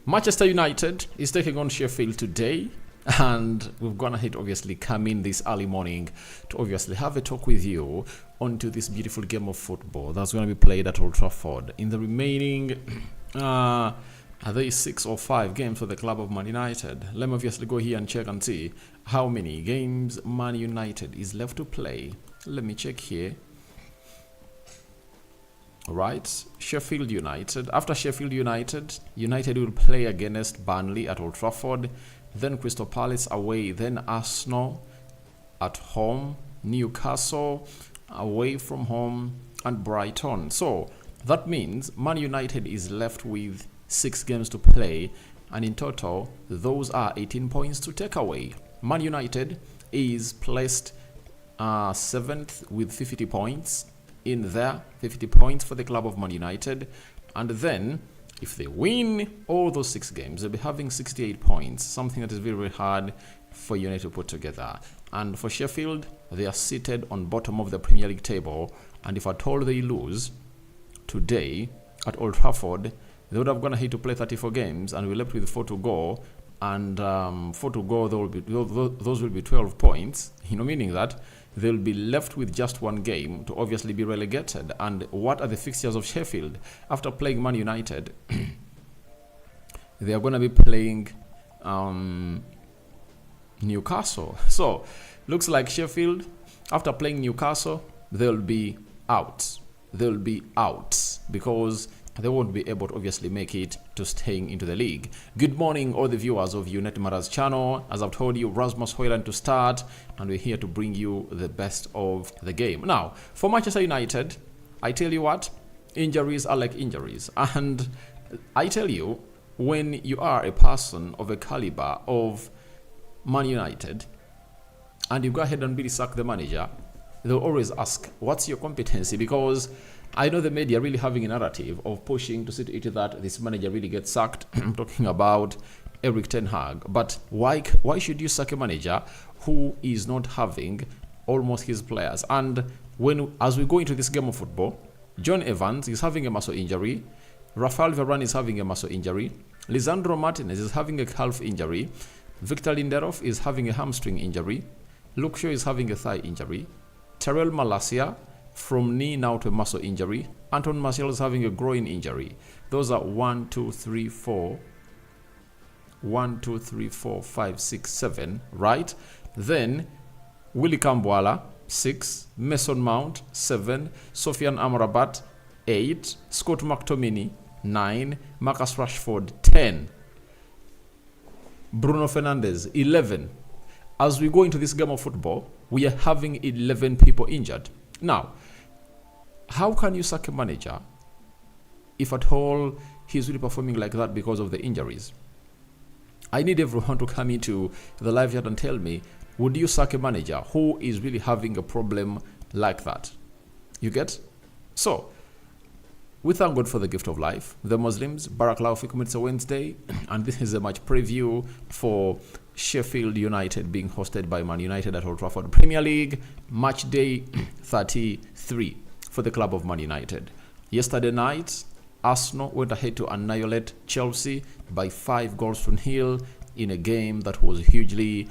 Manchester United is taking on Sheffield today, and we're gonna hit obviously come in this early morning to obviously have a talk with you onto this beautiful game of football that's gonna be played at Old Trafford in the remaining are there 6 or 5 games for the club of Man United. Let me obviously go here and check and see how many games Man United is left to play. Let me check here. Alright, Sheffield United. After Sheffield United, United will play against Burnley at Old Trafford, then Crystal Palace away, then Arsenal at home, Newcastle away from home, and Brighton. So that means Man United is left with 6 games to play, and in total, those are 18 points to take away. Man United is placed 7th with 50 points. In there, 50 points for the club of Man United, and then if they win all those 6 games, they'll be having 68 points, something that is very, very hard for United to put together. And for Sheffield, they are seated on bottom of the Premier League table, and if at all they lose today at Old Trafford, they would have gone ahead to play 34 games, and we're left with 4 to go, and 4 to go, those will be 12 points, meaning that they'll be left with just 1 game to obviously be relegated. And what are the fixtures of Sheffield? After playing Man United, they are going to be playing Newcastle. So, looks like Sheffield, after playing Newcastle, they'll be out. They'll be out because they won't be able to obviously make it to staying into the league. Good morning, all the viewers of United Matters channel. As I've told you, Rasmus Hojlund to start, and we're here to bring you the best of the game. Now, for Manchester United, I tell you what, injuries are like injuries. And I tell you, when you are a person of a caliber of Man United, and you go ahead and really sack the manager, they'll always ask, what's your competency? Because I know the media really having a narrative of pushing to see to it that this manager really gets sacked. I'm talking about Erik ten Hag. But why should you sack a manager who is not having almost his players? And as we go into this game of football, John Evans is having a muscle injury. Rafael Varane is having a muscle injury. Lisandro Martinez is having a calf injury. Victor Lindelof is having a hamstring injury. Luke Shaw is having a thigh injury. Terrell Malacia from knee now to muscle injury. Anton Martial is having a groin injury. Those are 1, 2, 3, 4, 5, 6, 7, right? Then Willy Kambwala 6, Mason Mount 7, Sofiane Amrabat 8, Scott McTominay 9, Marcus Rashford 10, Bruno Fernandes 11. As we go into this game of football, we are having 11 people injured. Now, how can you sack a manager if at all he's really performing like that because of the injuries? I need everyone to come into the live chat and tell me, would you sack a manager who is really having a problem like that? You get? So, we thank God for the gift of life. The Muslims, Barakallahu Fikum, it's a Wednesday, and this is a match preview for Sheffield United being hosted by Man United at Old Trafford. Premier League, match day 33 for the club of Man United. Yesterday night, Arsenal went ahead to annihilate Chelsea by 5 goals to 0 in a game that was hugely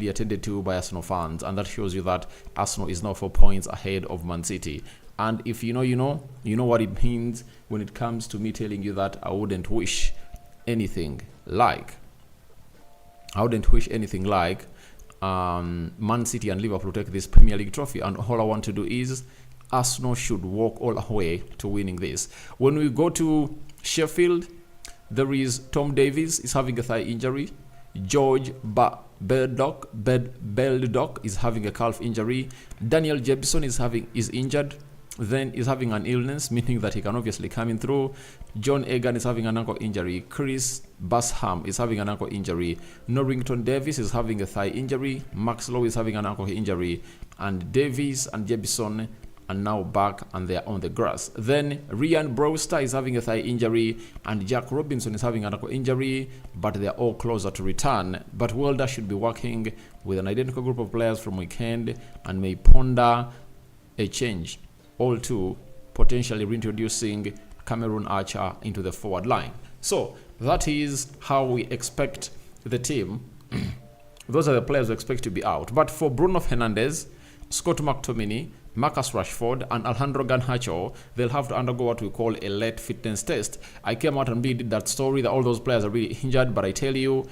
attended to by Arsenal fans, and that shows you that Arsenal is now 4 points ahead of Man City. And if you know what it means when it comes to me telling you that I wouldn't wish anything like Man City and Liverpool take this Premier League trophy, and all I want to do is Arsenal should walk all the way to winning this. When we go to Sheffield, there is Tom Davies is having a thigh injury. George Beldock is having a calf injury. Daniel Jebson is injured. Then is having an illness, meaning that he can obviously come in through. John Egan is having an ankle injury. Chris Basham is having an ankle injury. Norrington Davis is having a thigh injury. Max Lowe is having an ankle injury. And Davis and Jebson are now back and they are on the grass. Then Ryan Brewster is having a thigh injury, and Jack Robinson is having an ankle injury, but they are all closer to return. But Wilder should be working with an identical group of players from weekend and may ponder a change, all to potentially reintroducing Cameroon Archer into the forward line. So that is how we expect the team. Those are the players we expect to be out. But for Bruno Fernandes, Scott McTominay, Marcus Rashford, and Alejandro Garnacho, they'll have to undergo what we call a late fitness test. I came out and really did that story that all those players are really injured, but I tell you,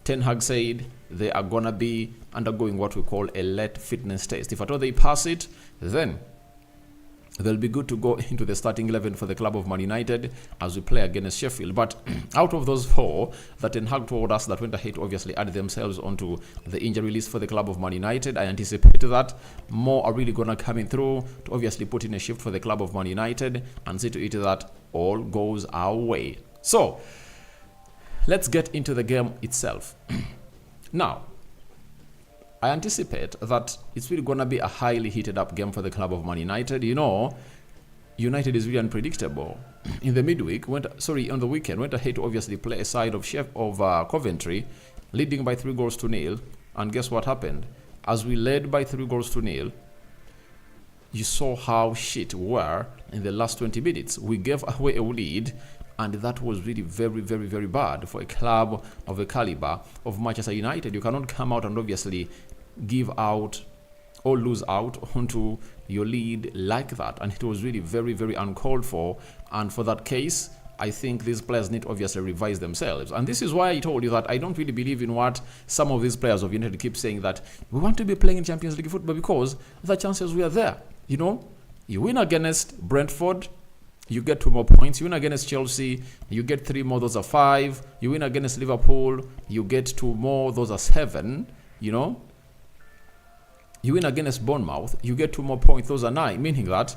Ten Hag said they are going to be undergoing what we call a late fitness test. If at all they pass it, then they'll be good to go into the starting 11 for the club of Man United as we play against Sheffield. But out of those four that Ten Hag told us that went ahead to obviously add themselves onto the injury list for the club of Man United, I anticipate that more are really going to come in through to obviously put in a shift for the club of Man United and see to it that all goes our way. So let's get into the game itself. Now, I anticipate that it's really going to be a highly heated up game for the club of Man United. You know, United is really unpredictable. In the midweek, on the weekend, went ahead to obviously play a side of Coventry, leading by 3-0. And guess what happened? As we led by 3-0, you saw how shit we were in the last 20 minutes. We gave away a lead, and that was really very, very, very bad for a club of the caliber of Manchester United. You cannot come out and obviously give out or lose out onto your lead like that. And it was really very, very uncalled for. And for that case, I think these players need to obviously revise themselves. And this is why I told you that I don't really believe in what some of these players of United keep saying, that we want to be playing in Champions League football because the chances we are there. You know, you win against Brentford, you get 2 more points. You win against Chelsea, you get 3 more, those are 5. You win against Liverpool, you get 2 more, those are 7. You know, you win against Bournemouth, you get 2 more points, those are 9. Meaning that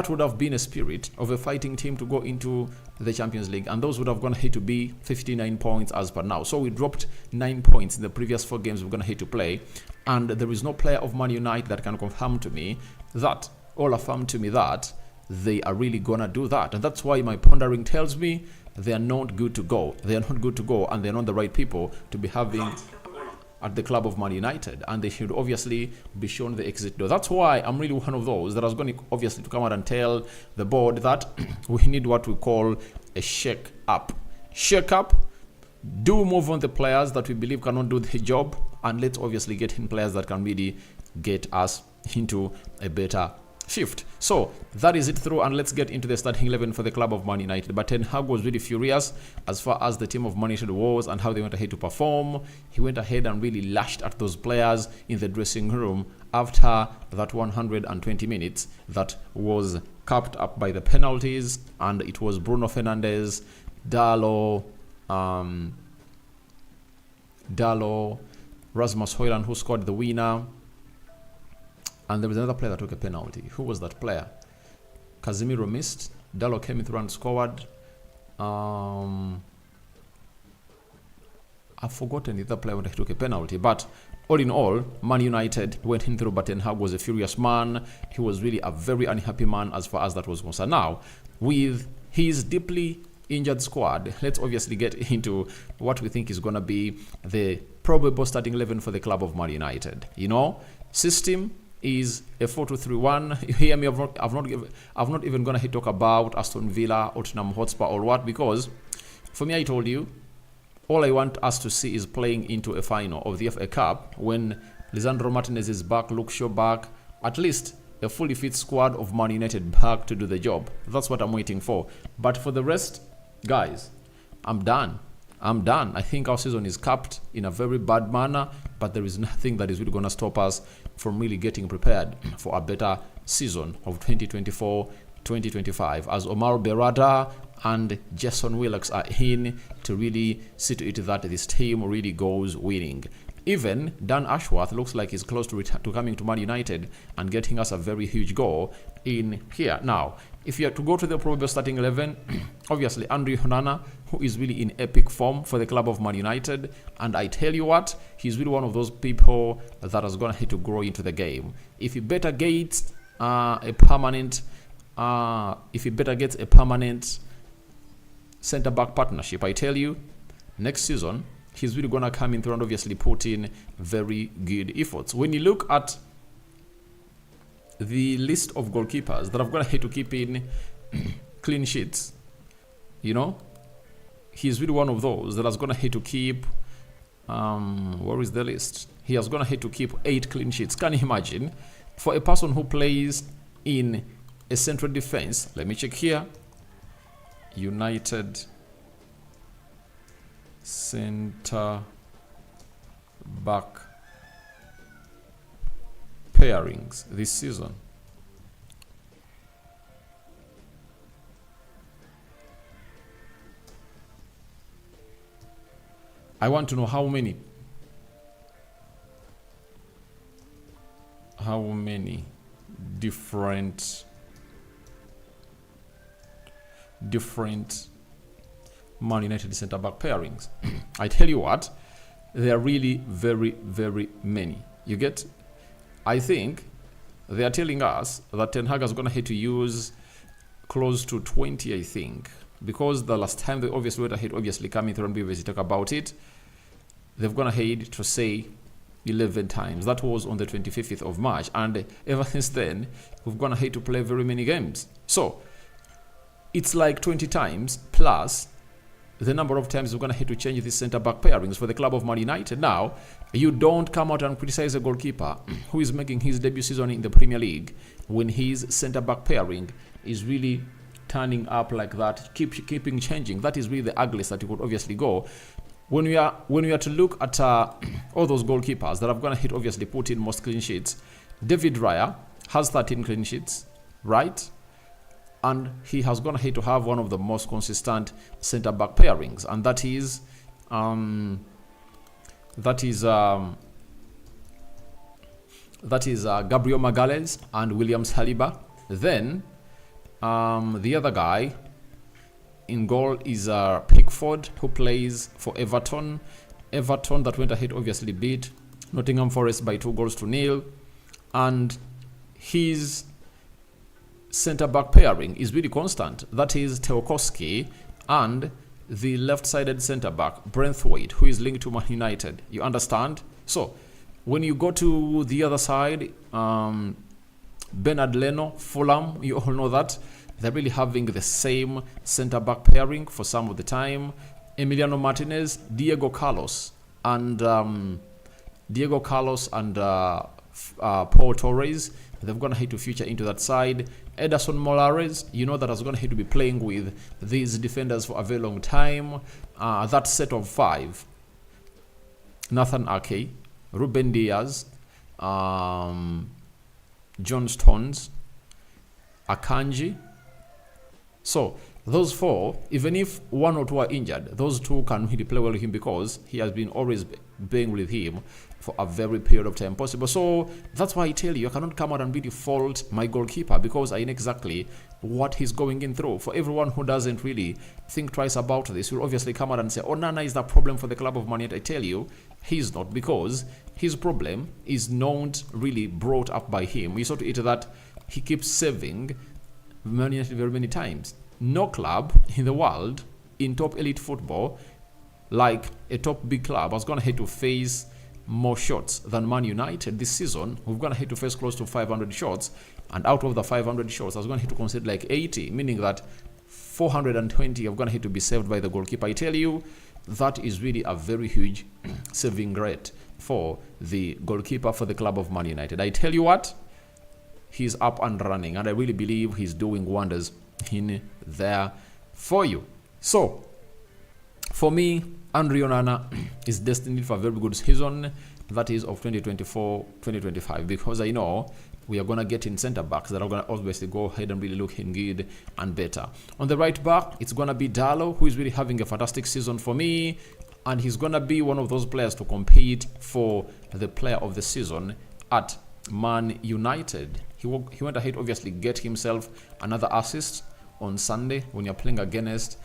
would have been a spirit of a fighting team to go into the Champions League, and those would have gone ahead to be 59 points as per now. So we dropped 9 points in the previous 4 games we're going to hit to play, and there is no player of Man United that can confirm to me that, or affirm to me that they are really gonna do that. And that's why my pondering tells me they are not good to go. They are not good to go, and they're not the right people to be having at the club of Man United, and they should obviously be shown the exit door. That's why I'm really one of those that was going to obviously to come out and tell the board that we need what we call a shake up. Shake up, do move on the players that we believe cannot do the job, and let's obviously get in players that can really get us into a better shift. So that is it through, and let's get into the starting 11 for the club of Man United. But Ten Hag was really furious as far as the team of Man United was and how they went ahead to perform. He went ahead and really lashed at those players in the dressing room after that 120 minutes that was capped up by the penalties, and it was Bruno Fernandes, Dalot, Rasmus Hojlund who scored the winner. And there was another player that took a penalty. Who was that player? Casemiro missed. Dalot came in through and scored. I've forgotten the other player that took a penalty. But all in all, Man United went in through, but Ten Hag was a furious man. He was really a very unhappy man as far as that was concerned. Now, with his deeply injured squad, let's obviously get into what we think is going to be the probable starting 11 for the club of Man United. You know, system is a 4-2-3-1. You hear me? I've not even gonna talk about Aston Villa or Tottenham Hotspur or what, because for me, I told you, all I want us to see is playing into a final of the FA Cup when Lisandro Martinez is back, Luke Shaw back, at least a fully fit squad of Man United back to do the job. That's what I'm waiting for. But for the rest, guys, I'm done. I think our season is capped in a very bad manner, but there is nothing that is really going to stop us from really getting prepared for a better season of 2024-2025, as Omar Berrada and Jason Willox are in to really see to it that this team really goes winning. Even Dan Ashworth looks like he's close to coming to Man United and getting us a very huge goal in here. Now, if you are to go to the probable starting 11, obviously Andre Onana, who is really in epic form for the club of Man United, and I tell you what, he's really one of those people that is going to have to grow into the game. If he better gets a permanent centre back partnership, I tell you, next season he's really going to come in through and obviously put in very good efforts. When you look at the list of goalkeepers that have got to keep in clean sheets You know, he's really one of those that is going to hate to keep. Where is the list? He has going to hate to keep 8 clean sheets. Can you imagine? For a person who plays in a central defense, let me check here. United center back pairings this season. I want to know how many different Man United center back pairings. I tell you what, they are really very, very many. You get? I think they are telling us that Ten Hag is going to have to use close to 20, I think. Because the last time they obviously went ahead, obviously coming through and be able to talk about it, they've gone ahead to say 11 times. That was on the 25th of March. And ever since then, we've gone ahead to play very many games. So, it's like 20 times plus the number of times we're going to have to change the centre-back pairings for the club of Man United. Now, you don't come out and criticize a goalkeeper who is making his debut season in the Premier League when his centre-back pairing is really turning up like that, keeping changing. That is really the ugliest that you could obviously go. When we are to look at all those goalkeepers that have gonna hit obviously put in most clean sheets, David Raya has 13 clean sheets, right? And he has gonna hit to have one of the most consistent centre back pairings, and that is Gabriel Magalhaes and William Saliba. Then the other guy in goal is Pickford, who plays for Everton. Everton that went ahead obviously beat Nottingham Forest by 2-0, and his centre-back pairing is really constant. That is Teokowski and the left-sided centre-back, Brentwaite, who is linked to Man United. You understand? So, when you go to the other side, Bernard Leno, Fulham, you all know that. They're really having the same centre-back pairing for some of the time. Emiliano Martinez, Diego Carlos, and Paul Torres. They've gone ahead to feature into that side. Ederson Moraes, you know that is going to have to be playing with these defenders for a very long time. That set of 5: Nathan Ake, Ruben Diaz, John Stones, Akanji. So those 4, even if 1 or 2 are injured, those 2 can really play well with him because he has been always being with him for a very period of time possible. So that's why I tell you, I cannot come out and really fault my goalkeeper because I know exactly what he's going in through. For everyone who doesn't really think twice about this, will obviously come out and say, Onana is the problem for the club of Man United. I tell you, he's not, because his problem is not really brought up by him. We saw to it that he keeps saving Man United very many times. No club in the world in top elite football, like a top big club, has gone ahead to face more shots than Man United this season. We've gone ahead to face close to 500 shots, and out of the 500 shots, I was going to concede like 80, meaning that 420 have gone ahead to be saved by the goalkeeper. I tell you, that is really a very huge saving rate for the goalkeeper for the club of Man United. I tell you what, he's up and running, and I really believe he's doing wonders in there for you. So, for me, Andre Onana is destined for a very good season, that is of 2024-2025, because I know we are going to get in centre backs that are going to obviously go ahead and really looking good and better. On the right back, it's going to be Dalot, who is really having a fantastic season for me, and he's going to be one of those players to compete for the player of the season at Man United. He went ahead obviously get himself another assist on Sunday when you're playing against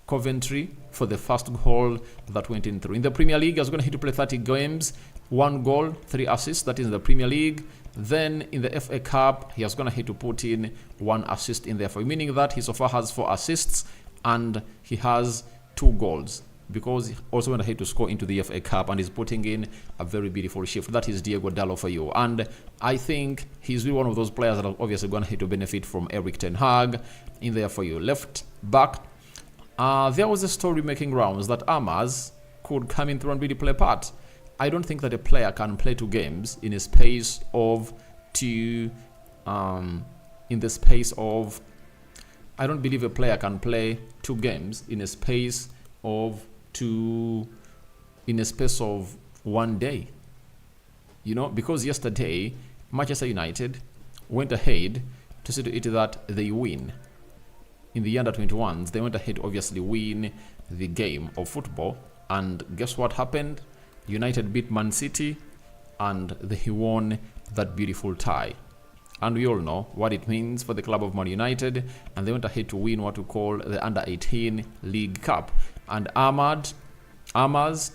Coventry for the first goal that went in through. In the Premier League, he was going to play 30 games, 1 goal, 3 assists. That is in the Premier League. Then in the FA Cup, he was going to put in 1 assist in there, for meaning that he so far has 4 assists and he has 2 goals. because he also went ahead to score into the FA Cup and is putting in a very beautiful shift. That is Diego Dallo for you. And I think he's really one of those players that are obviously going to benefit from Erik ten Hag in there for you. Left back, there was a story making rounds that Amaz could come in through and really play a part. I don't think that a player can play 2 games in a space of I don't believe a player can play 2 games in a space of 1 day. You know, because yesterday Manchester United went ahead to see to it that they win. In the under 21s, they went ahead to obviously win the game of football. And guess what happened? United beat Man City and they won that beautiful tie. And we all know what it means for the club of Man United. And they went ahead to win what we call the Under 18 League Cup. And Amaz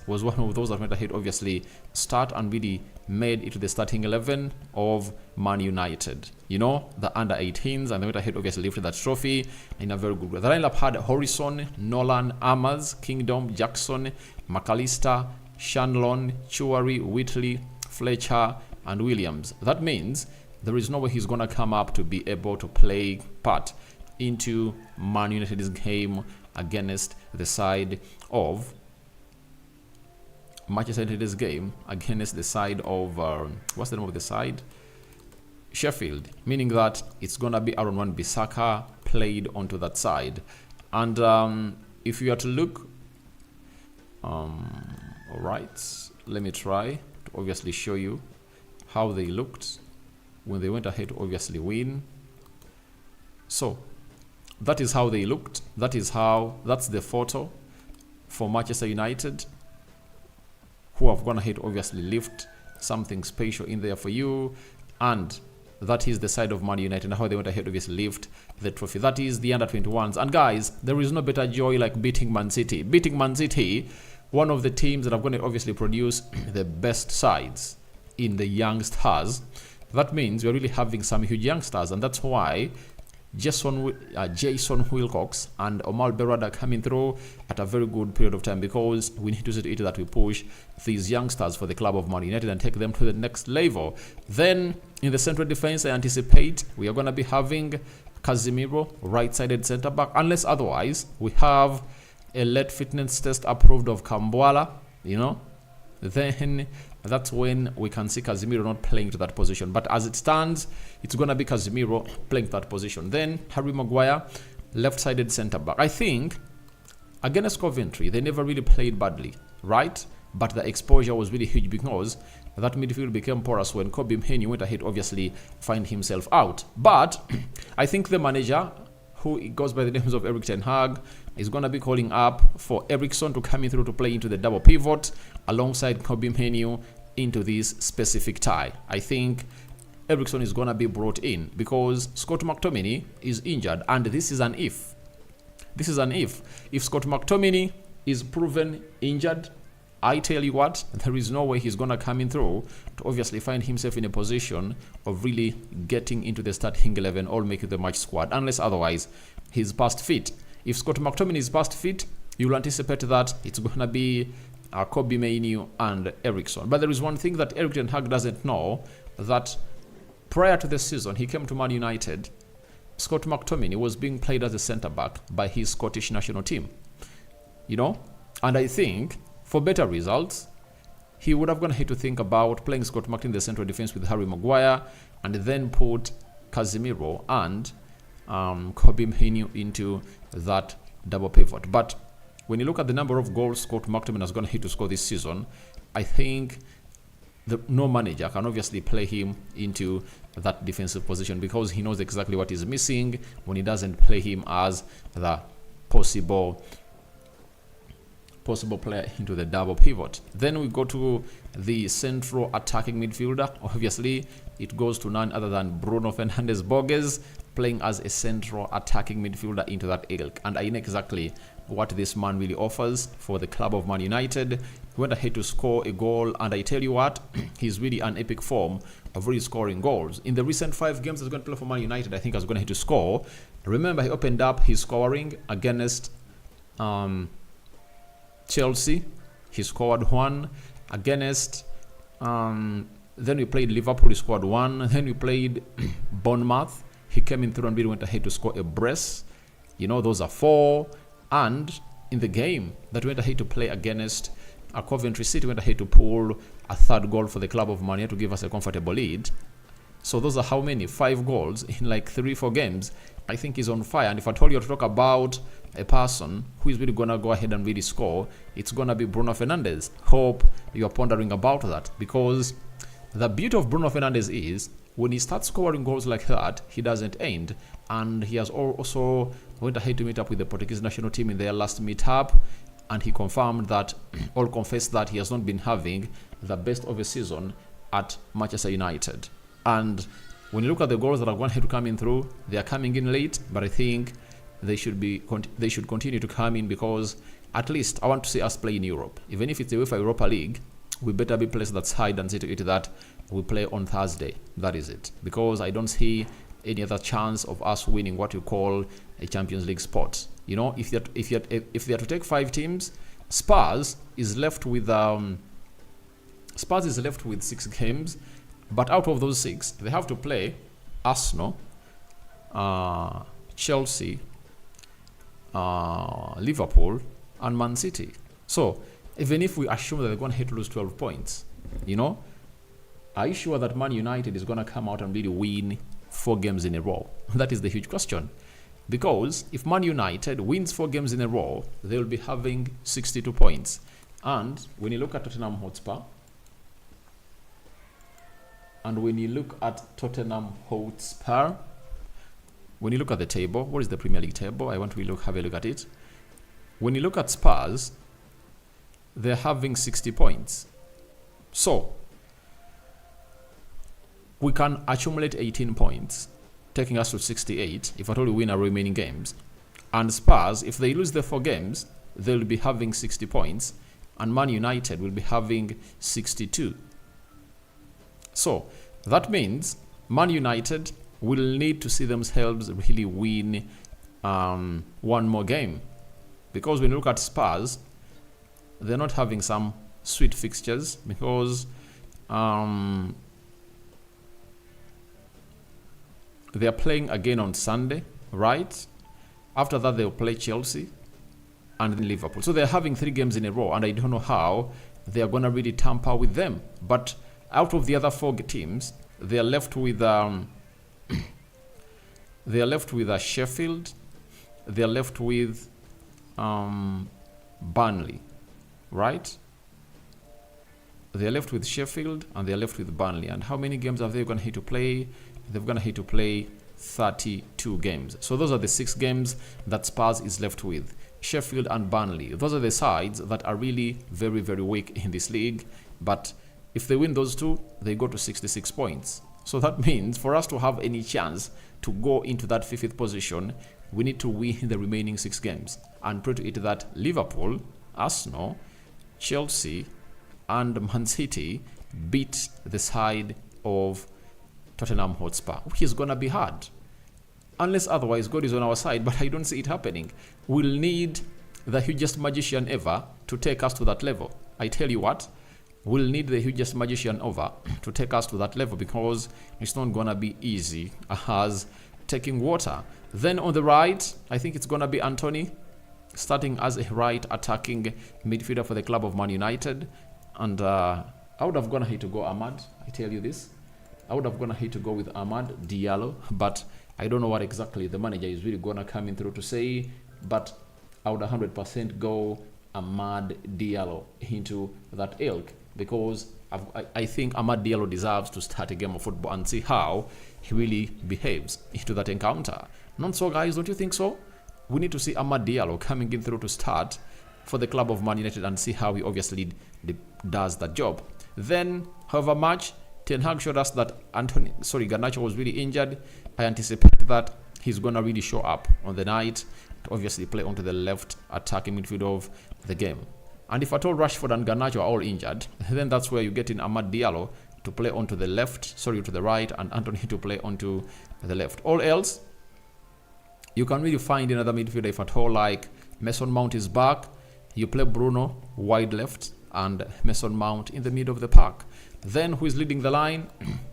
was one of those that went ahead obviously start and really made it to the starting 11 of Man United. You know, the Under 18s, and they went ahead obviously lifted that trophy in a very good way. The lineup had Horizon, Nolan, Amaz, Kingdom, Jackson, McAllister, Shanlon, Chouari, Whitley, Fletcher, and Williams. That means there is no way he's going to come up to be able to play part into Man United's game against the side of Manchester United's game against the side of what's the name of the side? Sheffield, meaning that it's going to be Aaron Wan-Bissaka played onto that side. And if you are to look, all right, let me try to obviously show you how they looked when they went ahead to obviously win. So that is how they looked. That's the photo for Manchester United, who have gone ahead to obviously lift something special in there for you. And that is the side of Man United and how they went ahead to obviously lift the trophy. That is the under 21s. And guys, there is no better joy like beating Man City. Beating Man City, one of the teams that are going to obviously produce the best sides in the young stars. That means we're really having some huge youngsters, and that's why Jason Wilcox and Omar Berrada coming through at a very good period of time, because we need to see to it that we push these youngsters for the club of Man United and take them to the next level. Then in the central defense, I anticipate we are going to be having Casemiro, right-sided centre-back, unless otherwise we have a late fitness test approved of Kambwala, you know, then that's when we can see Casemiro not playing to that position. But as it stands, it's going to be Casemiro playing to that position. Then Harry Maguire, left-sided centre-back. I think against Coventry, they never really played badly, right? But the exposure was really huge because that midfield became porous when Kobe Mhenny went ahead, obviously, find himself out. But I think the manager, who goes by the names of Erik ten Hag, is going to be calling up for Eriksson to come in through to play into the double pivot alongside Kobe Mhenny into this specific tie. I think Eriksson is going to be brought in because Scott McTominay is injured, and this is an if. This is an if. If Scott McTominay is proven injured, I tell you what, there is no way he's going to come in through to obviously find himself in a position of really getting into the starting 11 or making the match squad, unless otherwise he's past fit. If Scott McTominay is past fit, you'll anticipate that it's going to be Kobe Mhenny and Eriksson. But there is one thing that Erik ten Hag doesn't know, that prior to the season, he came to Man United, Scott McTominay was being played as a centre-back by his Scottish national team. You know? And I think for better results, he would have gone ahead to think about playing Scott McTominay in the central defense with Harry Maguire and then put Casemiro and Kobe Mhenny into that double pivot. But when you look at the number of goals Scott McTominay has gone ahead to score this season, I think no manager can obviously play him into that defensive position because he knows exactly what is missing when he doesn't play him as the possible player into the double pivot. Then we go to the central attacking midfielder. Obviously, it goes to none other than Bruno Fernandes Borges playing as a central attacking midfielder into that ilk. And I know exactly what this man really offers for the club of Man United. He went ahead to score a goal, and I tell you what, he's really an epic form of really scoring goals. In the recent 5 games he's going to play for Man United, I think he's going to score. Remember, he opened up his scoring against Chelsea, he scored 1 against. Then we played Liverpool, he scored 1. Then we played Bournemouth. He came in through and really went ahead to score a brace. Those are 4. And in the game that went ahead to play against Coventry City, went ahead to pull a 3rd goal for the club of Man United to give us a comfortable lead. So those are how many? 5 goals in like 3-4 games. I think he's on fire. And if I told you to talk about a person who is really going to go ahead and really score, it's going to be Bruno Fernandes. Hope you're pondering about that, because the beauty of Bruno Fernandes is when he starts scoring goals like that, he doesn't end. And he has also went ahead to meet up with the Portuguese national team in their last meetup, and he confirmed that, or confessed that he has not been having the best of a season at Manchester United. And when you look at the goals that are going to come in through, they are coming in late, but I think they should continue to come in, because at least I want to see us play in Europe. Even if it's the UEFA Europa League, we better be placed that side and see to it that we play on Thursday. That is it. Because I don't see any other chance of us winning what you call a Champions League spot. If they are to take 5 teams, Spurs is left with 6 games. But out of those 6, they have to play Arsenal, Chelsea, Liverpool, and Man City. So even if we assume that they're going to lose 12 points, are you sure that Man United is going to come out and really win 4 games in a row? That is the huge question. Because if Man United wins 4 games in a row, they will be having 62 points. And when you look at Tottenham Hotspur, when you look at the table, what is the Premier League table? I want to have a look at it. When you look at Spurs, they're having 60 points. So we can accumulate 18 points, taking us to 68 if at all we win our remaining games. And Spurs, if they lose their 4 games, they'll be having 60 points, and Man United will be having 62. So that means Man United will need to see themselves really win 1 more game. Because when you look at Spurs, they're not having some sweet fixtures, because they are playing again on Sunday, right? After that, they'll play Chelsea and then Liverpool. So they're having 3 games in a row, and I don't know how they are going to really tamper with them. But out of the other 4 teams, they are left with Sheffield, they are left with Burnley, right? They are left with Sheffield and they are left with Burnley. And how many games are they going to hit to play? They're going to hit to play 32 games. So those are the 6 games that Spurs is left with. Sheffield and Burnley. Those are the sides that are really very, very weak in this league. But if they win those 2, they go to 66 points. So that means for us to have any chance to go into that 5th position, we need to win the remaining 6 games. And pray to it that Liverpool, Arsenal, Chelsea, and Man City beat the side of Tottenham Hotspur, which is going to be hard. Unless otherwise God is on our side, but I don't see it happening. We'll need the hugest magician ever to take us to that level. I tell you what, we'll need the hugest magician ever to take us to that level, because it's not going to be easy as taking water. Then on the right, I think it's going to be Anthony, starting as a right attacking midfielder for the club of Man United. And I would have gone ahead to go Ahmad. I tell you this. I would have gone ahead to go with Ahmad Diallo, but I don't know what exactly the manager is really going to come in through to say. But I would 100% go Ahmad Diallo into that ilk, because I think Ahmad Diallo deserves to start a game of football and see how he really behaves into that encounter. Not so, guys, don't you think so? We need to see Ahmad Diallo coming in through to start for the club of Man United and see how he obviously does that job. Then, however much Ten Hag showed us that Garnacho was really injured, I anticipate that he's going to really show up on the night to obviously play onto the left attacking midfield of the game. And if at all Rashford and Garnacho are all injured, then that's where you get in Ahmad Diallo to play onto the to the right, and Anthony to play onto the left. All else, you can really find another midfielder if at all, like Mason Mount is back. You play Bruno wide left and Mason Mount in the middle of the park. Then who is leading the line?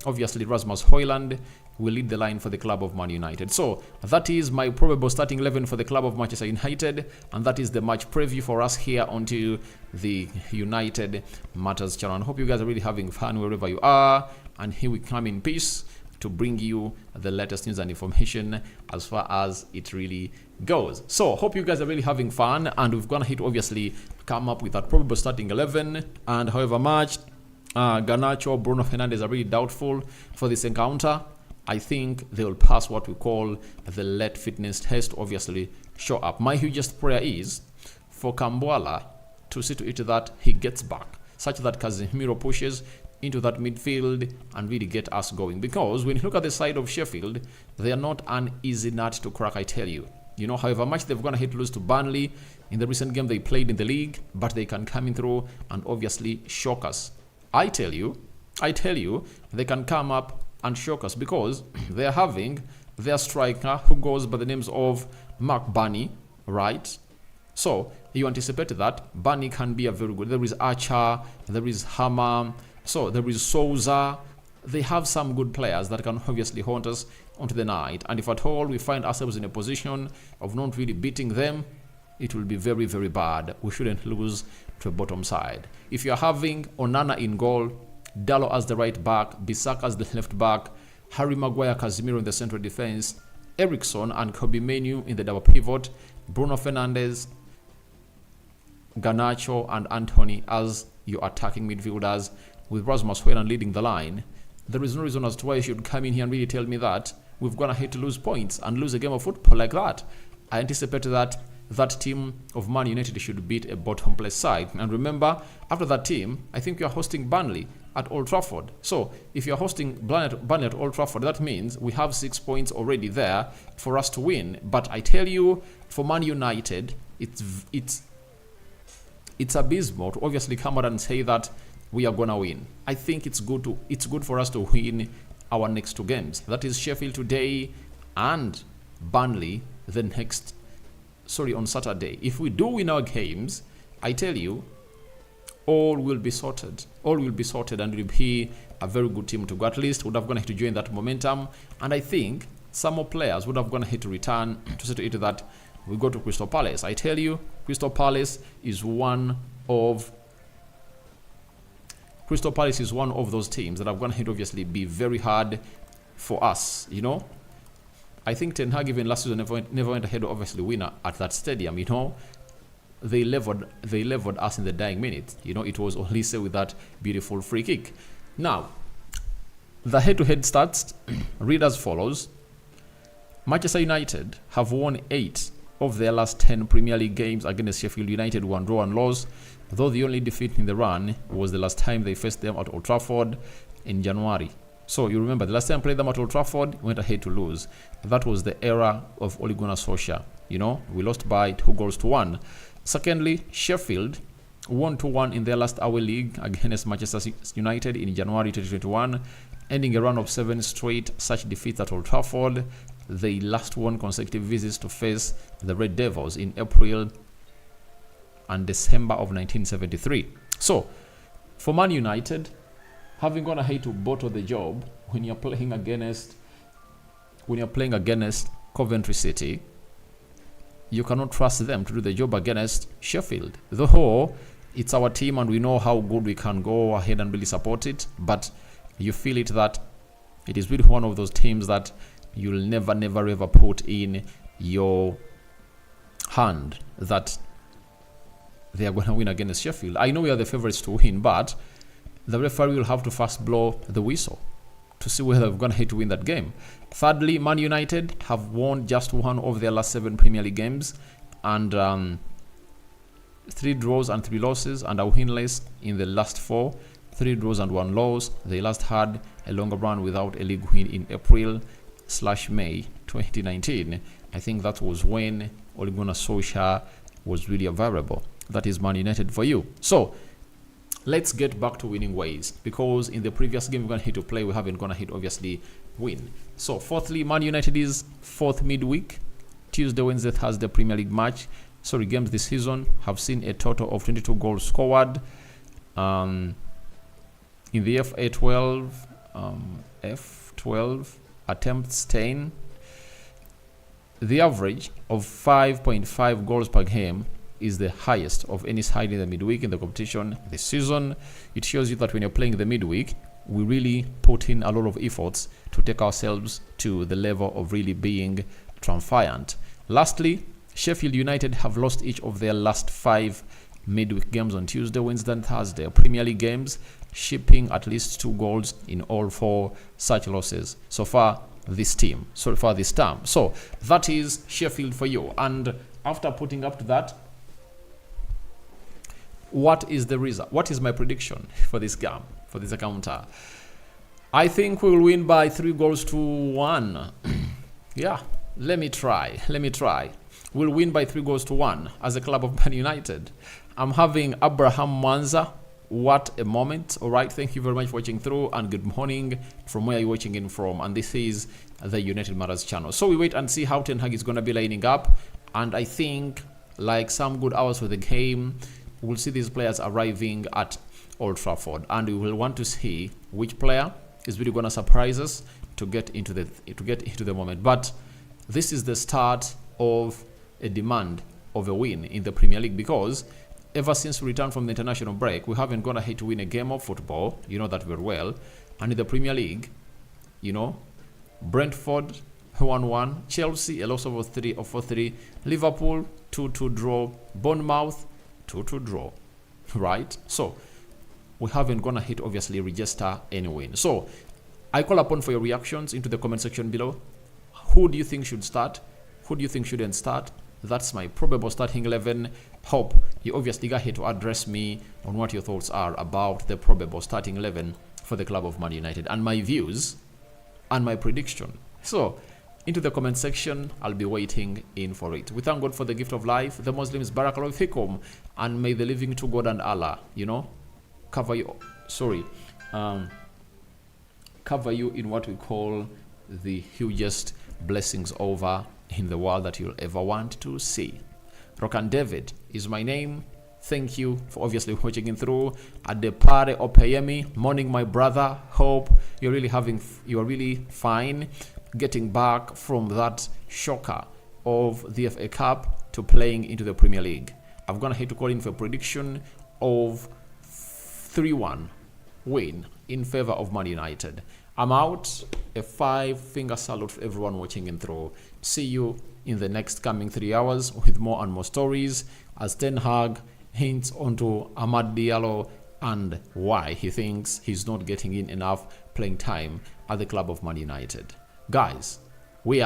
Obviously Rasmus Hojlund will lead the line for the club of Man United. So that is my probable starting 11 for the club of Manchester United, and that is the match preview for us here onto the United Matters channel. I hope you guys are really having fun wherever you are, and here we come in peace to bring you the latest news and information as far as it really goes. So hope you guys are really having fun, and we're gonna hit obviously come up with that probable starting 11. And however much Garnacho, Bruno Fernandes are really doubtful for this encounter, I think they will pass what we call the late fitness test, obviously show up. My hugest prayer is for Kambuala to see to it that he gets back, such that Casemiro pushes into that midfield and really get us going. Because when you look at the side of Sheffield, they are not an easy nut to crack, I tell you. You know, however much they've gonna hit lose to Burnley in the recent game they played in the league, but they can come in through and obviously shock us. I tell you, they can come up and shock us because they're having their striker who goes by the names of Mark Bunny, right? So you anticipate that Bunny can be a very good. There is Archer, there is Hammer, so there is Souza. They have some good players that can obviously haunt us onto the night. And if at all we find ourselves in a position of not really beating them, it will be very, very bad. We shouldn't lose to a bottom side. If you're having Onana in goal, Dalot as the right back, Bissaka as the left back, Harry Maguire, Casemiro in the central defense, Eriksson and Kobe Menu in the double pivot, Bruno Fernandes, Garnacho and Anthony as your attacking midfielders, with Rasmus Hojlund leading the line, there is no reason as to why you should come in here and really tell me that we've gone ahead to lose points and lose a game of football like that. I anticipate that that team of Man United should beat a bottom place side. And remember, after that team, I think you're hosting Burnley at Old Trafford. So if you're hosting Burnley at Old Trafford, that means we have 6 points already there for us to win. But I tell you, for Man United, it's abysmal to obviously come out and say that we are gonna win. I think it's good for us to win our next 2 games. That is Sheffield today and Burnley on Saturday. If we do win our games, I tell you, all will be sorted. All will be sorted, and will be a very good team to go. At least would have gone to join that momentum, and I think some more players would have gone to return to see to it that we go to Crystal Palace. I tell you, Crystal Palace is one of those teams that have gone to obviously be very hard for us, you know. I think Ten Hag even last season never went ahead to obviously win at that stadium, you know. They leveled us in the dying minute. You know, it was Olise with that beautiful free kick. Now, the head-to-head stats read as follows. Manchester United have won 8 of their last 10 Premier League games against Sheffield United, 1 draw and loss, though the only defeat in the run was the last time they faced them at Old Trafford in January. So you remember the last time I played them at Old Trafford, went ahead to lose. That was the era of Ole Gunnar Solskjaer. You know, we lost by 2-1. Secondly, Sheffield won 2-1 in their last away league against Manchester United in January 2021, ending a run of 7 straight such defeats at Old Trafford. They last won consecutive visits to face the Red Devils in April and December of 1973. So, for Man United, having gone ahead to bottle the job when you're playing against Coventry City, you cannot trust them to do the job against Sheffield. Though it's our team and we know how good we can go ahead and really support it, but you feel it that it is really one of those teams that you'll never ever put in your hand that they are going to win against Sheffield. I know we are the favorites to win, but the referee will have to first blow the whistle to see whether we're going to win that game. Thirdly, Man United have won just 1 of their last 7 Premier League games, and 3 draws and 3 losses, and are winless in the last 4. 3 draws and 1 loss. They last had a longer run without a league win in April/May 2019. I think that was when Ole Gunnar Solskjaer was really a variable. That is Man United for you. So let's get back to winning ways, because in the previous game we're going to hit to play, we haven't gonna hit obviously win. So fourthly, Man United is 4th midweek, Tuesday, Wednesday, Thursday Premier League match. games this season have seen a total of 22 goals scored. In the F12 attempts 10. The average of 5.5 goals per game is the highest of any side in the midweek in the competition this season. It shows you that when you're playing the midweek, we really put in a lot of efforts to take ourselves to the level of really being triumphant. Lastly, Sheffield United have lost each of their last 5 midweek games on Tuesday, Wednesday and Thursday. Premier League games, shipping at least 2 goals in all 4 such losses so far this term. So that is Sheffield for you. And after putting up to that, what is the result? What is my prediction for this game, for this encounter? I think we will win by 3-1. Yeah, let me try. We'll win by 3-1 as a club of Man United. I'm having Abraham Mwanza. What a moment. All right, thank you very much for watching through, and good morning from where you're watching in from. And this is the United Matters channel. So we wait and see how Ten Hag is going to be lining up. And I think, like some good hours for the game, we'll see these players arriving at Old Trafford, and we will want to see which player is really going to surprise us to get into the moment. But this is the start of a demand of a win in the Premier League, because ever since we returned from the international break, we haven't gone ahead to win a game of football. You know that very well. And in the Premier League, Brentford 1-1, Chelsea a loss of 4-3, Liverpool 2-2 draw, Bournemouth 2-2 draw, right? So we haven't gone ahead to obviously register any win. So I call upon for your reactions into the comment section below. Who do you think should start? Who do you think shouldn't start? That's my probable starting 11. Hope you obviously got here to address me on what your thoughts are about the probable starting 11 for the club of Man United, and my views and my prediction. So into the comment section, I'll be waiting in for it. We thank God for the gift of life. The Muslims, Barakallahu fikum, and may the living to God and Allah, cover you. Cover you in what we call the hugest blessings over in the world that you'll ever want to see. Rokan David is my name. Thank you for obviously watching in through. Adepare Opeyemi, morning my brother. Hope you're really fine, getting back from that shocker of the FA Cup to playing into the Premier League. I've gone ahead to call in for a prediction of 3-1 win in favor of Man United. I'm out. A 5-finger salute for everyone watching in through. See you in the next coming 3 hours with more and more stories as Ten Hag hints onto Amad Diallo and why he thinks he's not getting in enough playing time at the club of Man United. Guys, we are